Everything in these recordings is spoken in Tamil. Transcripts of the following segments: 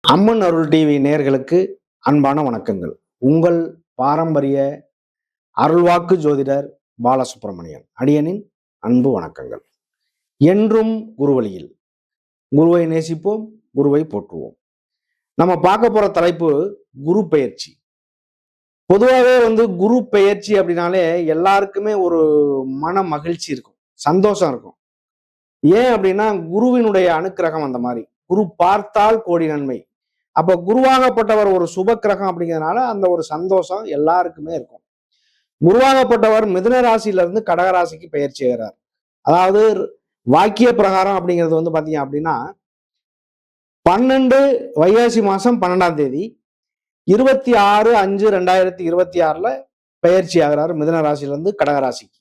அம்மன் அருள் டிவி நேயர்களுக்கு அன்பான வணக்கங்கள். உங்கள் பாரம்பரிய அருள்வாக்கு ஜோதிடர் பாலசுப்ரமணியன் அடியனின் அன்பு வணக்கங்கள். என்றும் குருவழியில் குருவை நேசிப்போம், குருவை போற்றுவோம். நம்ம பார்க்க போற தலைப்பு குரு பெயர்ச்சி. பொதுவாகவே குரு பெயர்ச்சி அப்படின்னாலே எல்லாருக்குமே ஒரு மன மகிழ்ச்சி இருக்கும், சந்தோஷம் இருக்கும். ஏன் அப்படின்னா குருவினுடைய அனுக்கிரகம் அந்த மாதிரி. குரு பார்த்தால் கோடி நன்மை. அப்ப குருவாகப்பட்டவர் ஒரு சுப கிரகம் அப்படிங்கிறதுனால அந்த ஒரு சந்தோஷம் எல்லாருக்குமே இருக்கும். குருவாகப்பட்டவர் மிதுன ராசியில இருந்து கடக ராசிக்கு பெயர்ச்சி செய்கிறார். அதாவது வாக்கிய பிரகாரம் அப்படிங்கிறது பாத்தீங்க அப்படின்னா 12 வைகாசி மாசம் 12ஆம் தேதி 26/5/2026 பெயர்ச்சி ஆகிறார் மிதுன ராசியில இருந்து கடக ராசிக்கு.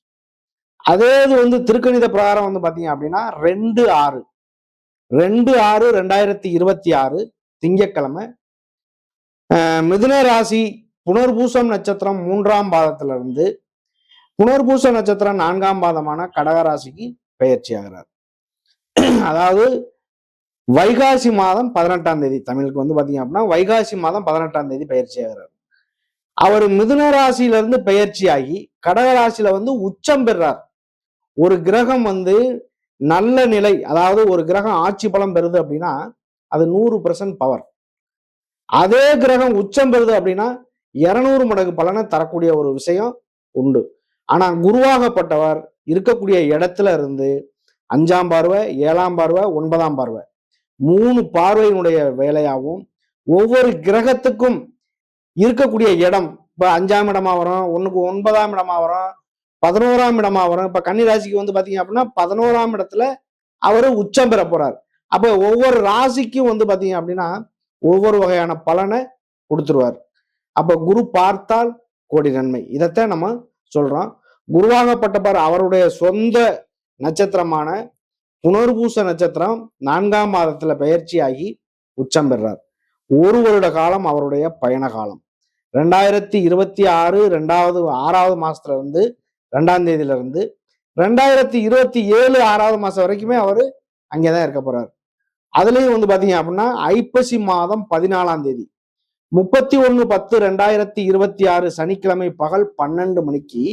அதே இது திருக்கணித பிரகாரம் பாத்தீங்க அப்படின்னா 2/6/2026 திங்கட்கிழமை மிதுன ராசி புனர்பூசம் நட்சத்திரம் 3ஆம் பாதத்துல இருந்து புனர்பூச நட்சத்திரம் 4ஆம் பாதமான கடகராசிக்கு பெயர்ச்சி ஆகிறார். அதாவது வைகாசி மாதம் 18ஆம் தேதி, தமிழுக்கு பாத்தீங்க அப்படின்னா வைகாசி மாதம் 18ஆம் தேதி பயிற்சி ஆகிறார். அவர் மிதுன ராசியில இருந்து பெயர்ச்சி ஆகி கடகராசியில உச்சம் பெறார். ஒரு கிரகம் நல்ல நிலை, அதாவது ஒரு கிரகம் ஆட்சி பலம் பெறுது அப்படின்னா அது 100% பவர். அதே கிரகம் உச்சம் பெறுது அப்படின்னா 200 மடங்கு பலனை தரக்கூடிய ஒரு விஷயம் உண்டு. ஆனா குருவாகப்பட்டவர் இருக்கக்கூடிய இடத்துல இருந்து 5ஆம் பார்வை, 7ஆம் பார்வை, 9ஆம் பார்வை 3 பார்வையினுடைய வேலையாகவும் ஒவ்வொரு கிரகத்துக்கும் இருக்கக்கூடிய இடம், இப்ப 5ஆம் இடமா வரும், 9ஆம் இடமா வரும், 11ஆம் இடமா வரும். இப்ப கன்னி ராசிக்கு பாத்தீங்க அப்படின்னா 11ஆம் இடத்துல அவரு உச்சம் பெற போறார். அப்ப ஒவ்வொரு ராசிக்கும் பாத்தீங்க அப்படின்னா ஒவ்வொரு வகையான பலனை கொடுத்துருவார். அப்ப குரு பார்த்தால் கோடி நன்மை. இதைத்தான் நம்ம சொல்றோம். குருவாகப்பட்டவர் அவருடைய சொந்த நட்சத்திரமான புனர்பூச நட்சத்திரம் 4ஆம் மாதத்துல பெயர்ச்சியாகி உச்சம் பெறார். 1 வருட காலம் அவருடைய பயண காலம். 2026 6ஆவது மாசத்துல இருந்து 2ஆம் தேதியில இருந்து 2027 6ஆவது மாசம் வரைக்குமே அவரு அங்கேதான் இருக்க போறாரு. அதுலயும் பாத்தீங்க அப்படின்னா ஐப்பசி மாதம் 14ஆம் தேதி 31/10/2026 சனிக்கிழமை பகல் 12 மணிக்கு,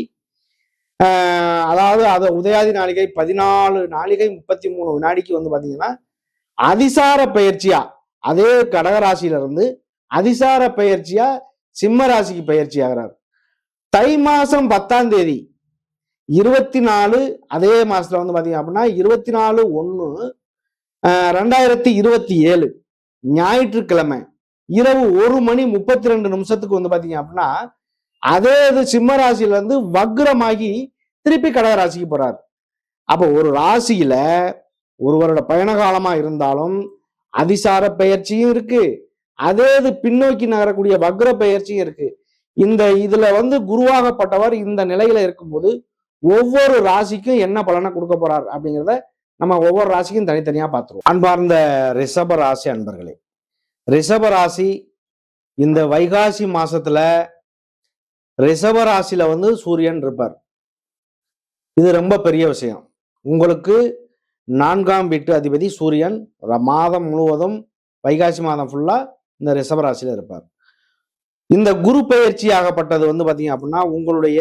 அதாவது அது உதயாதி நாளிகை 14 நாளிகை 33 வினாடிக்கு பாத்தீங்கன்னா அதிசார பயிற்சியா அதே கடகராசியில இருந்து அதிசார பயிற்சியா சிம்ம ராசிக்கு பயிற்சி ஆகிறார். தை மாசம் 10ஆம் தேதி 24 அதே மாசத்துல பாத்தீங்க அப்படின்னா 24/1/2027 ஞாயிற்றுக்கிழமை இரவு 1:32 பாத்தீங்க அப்படின்னா அதே இது சிம்ம ராசியில இருந்து வக்ரமாகி திருப்பி கடகராசிக்கு போறார். அப்போ ஒரு ராசியில 1 வருட பயண காலமா இருந்தாலும் அதிசார பயிற்சியும் இருக்கு, அதே இது பின்னோக்கி நகரக்கூடிய வக்ர பயிற்சியும் இருக்கு. இதுல குருவாகப்பட்டவர் இந்த நிலையில இருக்கும்போது ஒவ்வொரு ராசிக்கும் என்ன பலனை கொடுக்க போறார் அப்படிங்கிறத நம்ம ஒவ்வொரு ராசிக்கும் தனித்தனியா பார்த்துருவோம். அன்பார்ந்த ரிஷப ராசி அன்பர்களே, ரிஷப ராசி இந்த வைகாசி மாசத்துல ரிஷப ராசியில சூரியன் இருப்பார். இது ரொம்ப பெரிய விஷயம். உங்களுக்கு 4ஆம் வீட்டு அதிபதி சூரியன் மாதம் முழுவதும் வைகாசி மாதம் ஃபுல்லா இந்த ரிஷப ராசியில இருப்பார். இந்த குரு பெயர்ச்சி ஆகப்பட்டது பாத்தீங்க அப்படின்னா உங்களுடைய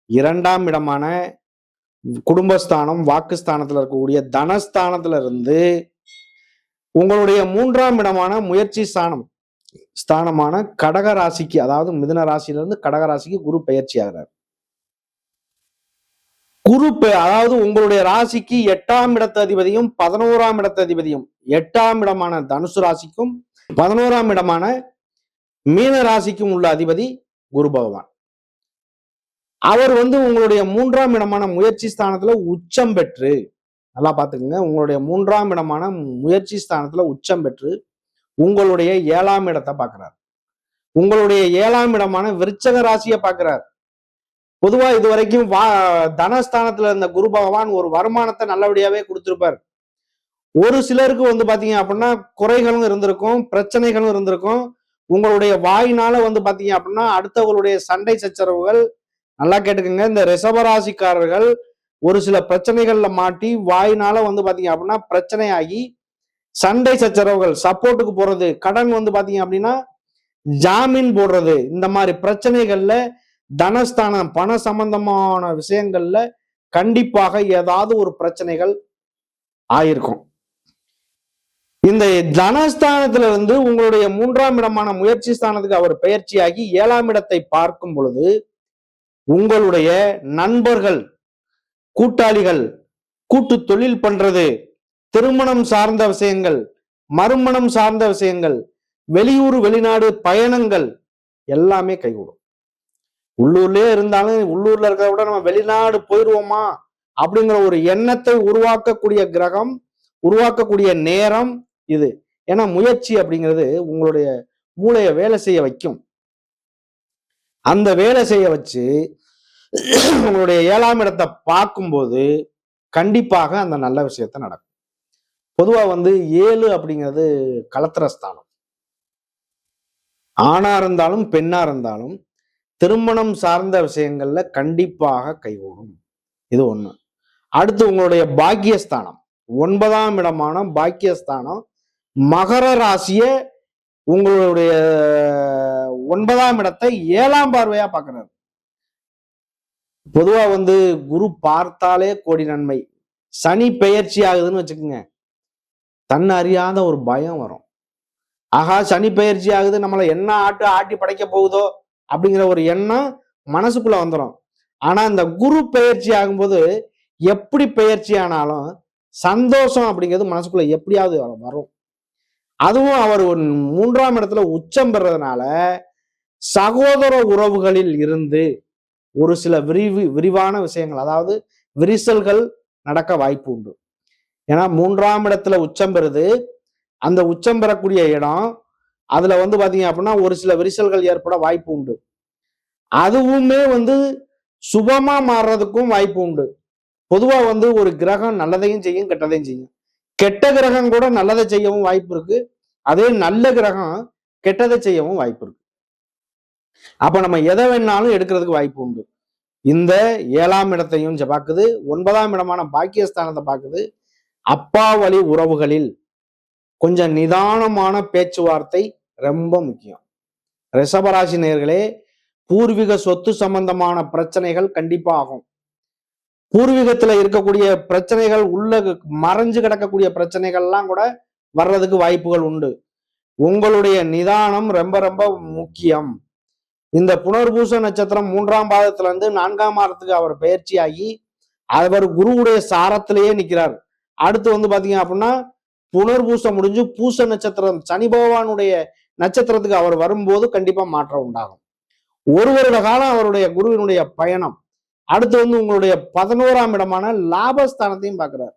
2ஆம் இடமான குடும்பஸ்தானம், வாக்குஸ்தானத்துல இருக்கக்கூடிய தனஸ்தானத்துல இருந்து உங்களுடைய 3ஆம் இடமான முயற்சி ஸ்தானமான கடக ராசிக்கு, அதாவது மிதுன ராசியில இருந்து கடக ராசிக்கு குரு பெயர்ச்சி ஆகிறார். அதாவது உங்களுடைய ராசிக்கு 8ஆம் இடத்து அதிபதியும் 11ஆம் இடத்து அதிபதியும் 8ஆம் இடமான தனுசு ராசிக்கும் 11ஆம் இடமான மீன ராசிக்கும் உள்ள அதிபதி குரு பகவான். அவர் உங்களுடைய 3ஆம் இடமான முயற்சி ஸ்தானத்துல உச்சம் பெற்று, நல்லா பாத்துக்கோங்க, உங்களுடைய 3ஆம் இடமான முயற்சி ஸ்தானத்துல உச்சம் பெற்று உங்களுடைய 7ஆம் இடத்தை பார்க்கிறார். உங்களுடைய 7ஆம் இடமான விருச்சக ராசியை பார்க்கிறார். பொதுவா இது வரைக்கும் தனஸ்தானத்துல இருந்த குரு பகவான் ஒரு வருமானத்தை நல்லபடியாவே கொடுத்திருப்பார். ஒரு சிலருக்கு பாத்தீங்க அப்படின்னா குறைகளும் இருந்திருக்கும், பிரச்சனைகளும் இருந்திருக்கும். உங்களுடைய வாயினால பாத்தீங்க அப்படின்னா அடுத்தவங்களுடைய சண்டை சச்சரவுகள், நல்லா கேட்டுக்கோங்க, இந்த ரிஷபராசிக்காரர்கள் ஒரு சில பிரச்சனைகள்ல மாட்டி வாயினால பாத்தீங்க அப்படின்னா பிரச்சனையாகி சண்டை சச்சரவுகள், சப்போர்ட்டுக்கு போறது, கடன் வந்து பாத்தீங்க அப்படின்னா ஜாமீன் போடுறது, இந்த மாதிரி பிரச்சனைகள்ல தனஸ்தானம் பண சம்பந்தமான விஷயங்கள்ல கண்டிப்பாக ஏதாவது ஒரு பிரச்சனைகள் ஆயிருக்கும். இந்த தனஸ்தானத்துல இருந்து உங்களுடைய 3ஆம் இடமான முயற்சி ஸ்தானத்துக்கு அவர் பெயர்ச்சியாகி 7ஆம் இடத்தை பார்க்கும் பொழுது உங்களுடைய நண்பர்கள், கூட்டாளிகள், கூட்டு தொழில் பண்றது, திருமணம் சார்ந்த விஷயங்கள், மறுமணம் சார்ந்த விஷயங்கள், வெளியூர் வெளிநாடு பயணங்கள் எல்லாமே கைகூடும். உள்ளூர்லயே இருந்தாலும் உள்ளூர்ல இருக்கிறத விட நம்ம வெளிநாடு போயிடுவோமா அப்படிங்கிற ஒரு எண்ணத்தை உருவாக்கக்கூடிய கிரகம், உருவாக்கக்கூடிய நேரம் இது. ஏன்னா முயற்சி அப்படிங்கிறது உங்களுடைய மூளையை வேலை செய்ய வைக்கும். அந்த வேலை செய்ய வச்சு உங்களுடைய 7ஆம் இடத்தை பார்க்கும்போது கண்டிப்பாக அந்த நல்ல விஷயத்த நடக்கும். பொதுவா வந்து 7 அப்படிங்கிறது கலத்திரஸ்தானம். ஆணா இருந்தாலும் பெண்ணா இருந்தாலும் திருமணம் சார்ந்த விஷயங்கள்ல கண்டிப்பாக கைகூடும். இது ஒண்ணு. அடுத்து உங்களுடைய பாக்கியஸ்தானம், 9ஆம் இடமான பாக்கியஸ்தானம் மகர ராசிய உங்களுடைய 9ஆம் இடத்தை 7ஆம் பார்வையா பார்க்கிறார். பொதுவா வந்து குரு பார்த்தாலே கோடி நன்மை. சனி பெயர்ச்சி ஆகுதுன்னு வச்சுக்கோங்க, தன்னை அறியாத ஒரு பயம் வரும். ஆகா சனி பெயர்ச்சி ஆகுது, நம்மளை என்ன ஆட்டி படைக்க போகுதோ அப்படிங்கிற ஒரு எண்ணம் மனசுக்குள்ள வந்துடும். ஆனா இந்த குரு பெயர்ச்சி ஆகும்போது எப்படி பெயர்ச்சி ஆனாலும் சந்தோஷம் அப்படிங்கிறது மனசுக்குள்ள எப்படியாவது வரும். அதுவும் அவர் 3ஆம் இடத்துல உச்சம் பெறதுனால சகோதர உறவுகளில் இருந்து ஒரு சில விரிவான விஷயங்கள், அதாவது விரிசல்கள் நடக்க வாய்ப்பு உண்டு. ஏன்னா 3ஆம் இடத்துல உச்சம் பெறுது, அந்த உச்சம் பெறக்கூடிய இடம், அதுல வந்து பாத்தீங்க அப்படின்னா ஒரு சில விரிசல்கள் ஏற்பட வாய்ப்பு உண்டு. அதுவுமே வந்து சுபமா மாறுறதுக்கும் வாய்ப்பு உண்டு. பொதுவா வந்து ஒரு கிரகம் நல்லதையும் செய்யும், கெட்டதையும் செய்யும். கெட்ட கிரகம் கூட நல்லதை செய்யவும் வாய்ப்பு இருக்கு, அதே நல்ல கிரகம் கெட்டதை செய்யவும் வாய்ப்பு இருக்கு. அப்ப நம்ம எதை வேணாலும் எடுக்கிறதுக்கு வாய்ப்பு உண்டு. இந்த 7ஆம் இடத்தையும் பார்க்குது, 9ஆம் இடமான பாக்கியஸ்தானத்தை பார்க்குது. அப்பா வழி உறவுகளில் கொஞ்சம் நிதானமான பேச்சுவார்த்தை ரொம்ப முக்கியம். ரிஷபராசி நேயர்களே, பூர்வீக சொத்து சம்பந்தமான பிரச்சனைகள் கண்டிப்பா ஆகும். பூர்வீகத்துல இருக்கக்கூடிய பிரச்சனைகள், உள்ள மறைஞ்சு கிடக்கக்கூடிய பிரச்சனைகள்லாம் கூட வர்றதுக்கு வாய்ப்புகள் உண்டு. உங்களுடைய நிதானம் ரொம்ப ரொம்ப முக்கியம். இந்த புனர்பூச நட்சத்திரம் 3ஆம் பாதத்துல இருந்து 4ஆம் பாதத்துக்கு அவர் பயிற்சியாகி அவர் குருவுடைய சாரத்திலேயே நிற்கிறார். அடுத்து வந்து பாத்தீங்க அப்படின்னா புனர்பூசம் முடிஞ்சு பூச நட்சத்திரம் சனி பகவானுடைய நட்சத்திரத்துக்கு அவர் வரும்போது கண்டிப்பா மாற்றம் உண்டாகும். ஒரு வருட காலம் அவருடைய குருவினுடைய பயணம். அடுத்து வந்து உங்களுடைய 11ஆம் இடமான லாபஸ்தானத்தையும் பார்க்கிறார்.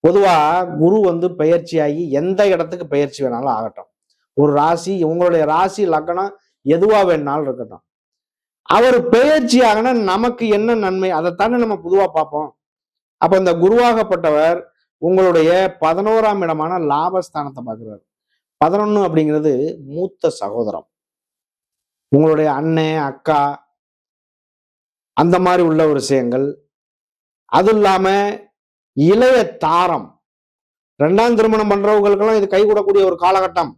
பொதுவா குரு வந்து பயிற்சியாகி எந்த இடத்துக்கு பயிற்சி வேணாலும் ஆகட்டும், ஒரு ராசி, உங்களுடைய ராசி லக்னம் எதுவா வேணாலும் இருக்கட்டும், அவர் பெயர்ச்சி ஆகினா நமக்கு என்ன நன்மை, அதைத்தானே நம்ம பொதுவா பார்ப்போம். அப்ப இந்த குருவாகப்பட்டவர் உங்களுடைய 11ஆம் இடமான லாபஸ்தானத்தை பார்க்கிறார். 11 அப்படிங்கிறது மூத்த சகோதரம், உங்களுடைய அண்ணன் அக்கா அந்த மாதிரி உள்ள ஒரு விஷயங்கள். அது இல்லாம இளைய தாரம், 2ஆம் திருமணம் பண்றவங்களுக்கெல்லாம் இது கைகூடக்கூடிய ஒரு காலகட்டம்.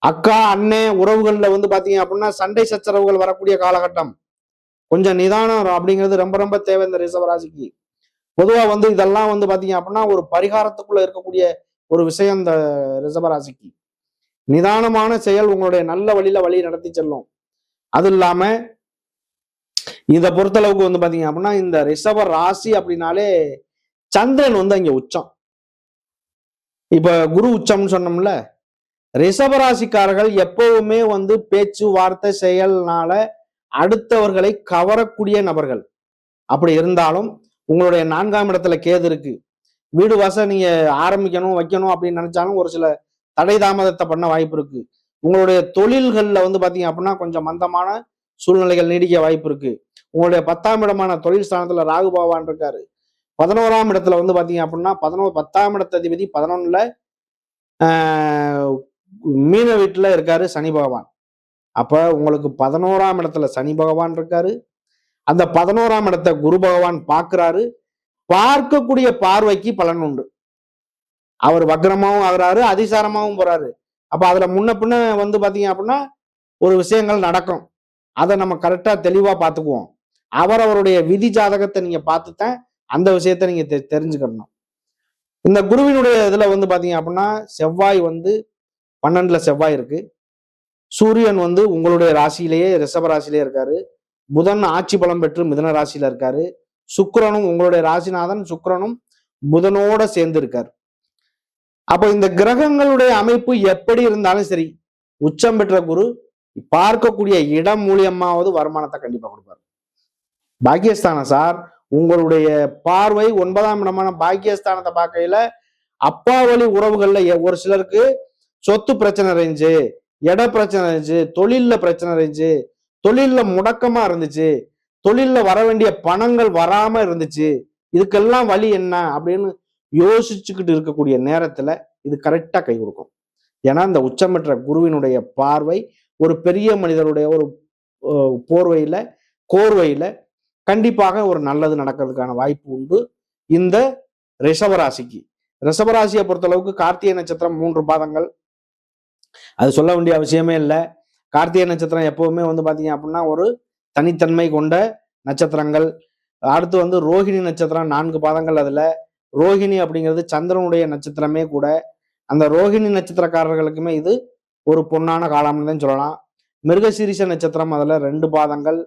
அக்கா அண்ணன் உறவுகள்ல வந்து பாத்தீங்க அப்படின்னா சண்டை சச்சரவுகள் வரக்கூடிய காலகட்டம். கொஞ்சம் நிதானம் அப்படிங்கிறது ரொம்ப ரொம்ப தேவை இந்த ரிஷபராசிக்கு. பொதுவா வந்து இதெல்லாம் வந்து பாத்தீங்க அப்படின்னா ஒரு பரிகாரத்துக்குள்ள இருக்கக்கூடிய ஒரு விஷயம் இந்த ரிஷபராசிக்கு. நிதானமான செயல் உங்களுடைய நல்ல வழி நடத்தி செல்லும். அது இல்லாம இதை பொறுத்தளவுக்கு வந்து பாத்தீங்க அப்படின்னா இந்த ரிஷப ராசி அப்படின்னாலே சந்திரன் வந்து அங்க உச்சம். இப்ப குரு உச்சம்னு சொன்னோம்ல, ரிஷபராசிக்காரர்கள் எப்பவுமே வந்து பேச்சு வார்த்தை செயல்னால அடுத்தவர்களை கவரக்கூடிய நபர்கள். அப்படி இருந்தாலும் உங்களுடைய 4ஆம் இடத்துல கேது இருக்கு. வீடு வாச நீங்க ஆரம்பிக்கணும் வைக்கணும் அப்படின்னு நினைச்சாலும் ஒரு சில தடை தாமதத்தை பண்ண வாய்ப்பு இருக்கு. உங்களுடைய தொழில்கள்ல வந்து பாத்தீங்க அப்படின்னா கொஞ்சம் மந்தமான சூழ்நிலைகள் நீடிக்க வாய்ப்பு இருக்கு. உங்களுடைய 10ஆம் இடமான தொழில் ஸ்தானத்துல ராகு பகவான் இருக்காரு. 11ஆம் இடத்துல வந்து பாத்தீங்க அப்படின்னா 10ஆம் இடத்த அதிபதி 11ல மீன வீட்டுல இருக்காரு சனி பகவான். அப்ப உங்களுக்கு 11ஆம் இடத்துல சனி பகவான் இருக்காரு. அந்த 11ஆம் இடத்தை குரு பகவான் பார்க்கிறாரு. பார்க்கக்கூடிய பார்வைக்கு பலன் உண்டு. அவர் வக்ரமாவும் ஆகுறாரு, அதிசாரமாவும் போறாரு. அப்ப அதுல முன்ன பின்ன வந்து பாத்தீங்க அப்படின்னா ஒரு விஷயங்கள் நடக்கும். அதை நம்ம கரெக்டா தெளிவா பார்த்துக்குவோம். அவருடைய விதி ஜாதகத்தை நீங்க பார்த்துதான் அந்த விஷயத்த நீங்க தெரிஞ்சுக்கணும். இந்த குருவினுடைய இதுல வந்து பாத்தீங்க அப்படின்னா செவ்வாய் வந்து 12ல செவ்வாய் இருக்கு. சூரியன் வந்து உங்களுடைய ராசியிலேயே ரிஷப ராசியிலேயே இருக்காரு. புதன் ஆட்சி பலம் பெற்று மிதுன ராசியில இருக்காரு. சுக்கிரனும் உங்களுடைய ராசிநாதன் சுக்கிரனும் புதனோட சேர்ந்து இருக்காரு. அப்ப இந்த கிரகங்களுடைய அமைப்பு எப்படி இருந்தாலும் சரி, உச்சம் பெற்ற குரு பார்க்கக்கூடிய இடம் மூலியமாவது வருமானத்தை கண்டிப்பா கொடுப்பாரு. பாக்கியஸ்தானம் சார், உங்களுடைய பார்வை 9ஆம் இடமான பாக்கியஸ்தானத்தை பார்க்கையில அப்பா வழி உறவுகள்ல ஒரு சிலருக்கு சொத்து பிரச்சனை இருந்துச்சு, இட பிரச்சனை இருந்துச்சு, தொழில்ல பிரச்சனை இருந்துச்சு, தொழில்ல முடக்கமா இருந்துச்சு, தொழில்ல வர வேண்டிய பணங்கள் வராம இருந்துச்சு, இதுக்கெல்லாம் வழி என்ன அப்படின்னு யோசிச்சுக்கிட்டு இருக்கக்கூடிய நேரத்துல இது கரெக்டா கை கொடுக்கும். ஏன்னா இந்த உச்சம் பெற்ற குருவினுடைய பார்வை ஒரு பெரிய மனிதருடைய ஒரு கோர்வையில கண்டிப்பாக ஒரு நல்லது நடக்கிறதுக்கான வாய்ப்பு உண்டு. இந்த ரிஷபராசிக்கு ரிஷபராசியை பொறுத்தளவுக்கு கார்த்திகை நட்சத்திரம் 3 பாதங்கள், அது சொல்ல வேண்டிய அவசியமே இல்லை. கார்த்திகை நட்சத்திரம் எப்பவுமே வந்து பாத்தீங்க அப்படின்னா ஒரு தனித்தன்மை கொண்ட நட்சத்திரங்கள். அடுத்து வந்து ரோஹிணி நட்சத்திரம் 4 பாதங்கள். அதுல ரோஹிணி அப்படிங்கிறது சந்திரனுடைய நட்சத்திரமே கூட. அந்த ரோஹிணி நட்சத்திரக்காரர்களுக்குமே இது ஒரு பொன்னான காலம்னு தான் சொல்லலாம். மிருகசீரிஷ நட்சத்திரம் அதுல 2 பாதங்கள்.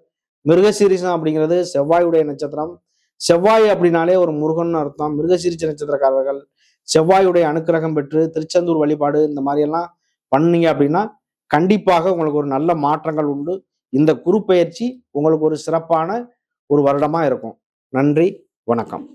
மிருகசீரிஷம் அப்படிங்கிறது செவ்வாயுடைய நட்சத்திரம். செவ்வாய் அப்படின்னாலே ஒரு முருகன் அர்த்தம். மிருகசீரிஷ நட்சத்திரக்காரர்கள் செவ்வாயுடைய அனுக்கிரகம் பெற்று திருச்செந்தூர் வழிபாடு இந்த மாதிரி எல்லாம் பண்ணீங்க அப்படின்னா கண்டிப்பாக உங்களுக்கு ஒரு நல்ல மாற்றங்கள் உண்டு. இந்த குரு பெயர்ச்சி உங்களுக்கு ஒரு சிறப்பான ஒரு வருடமா இருக்கும். நன்றி, வணக்கம்.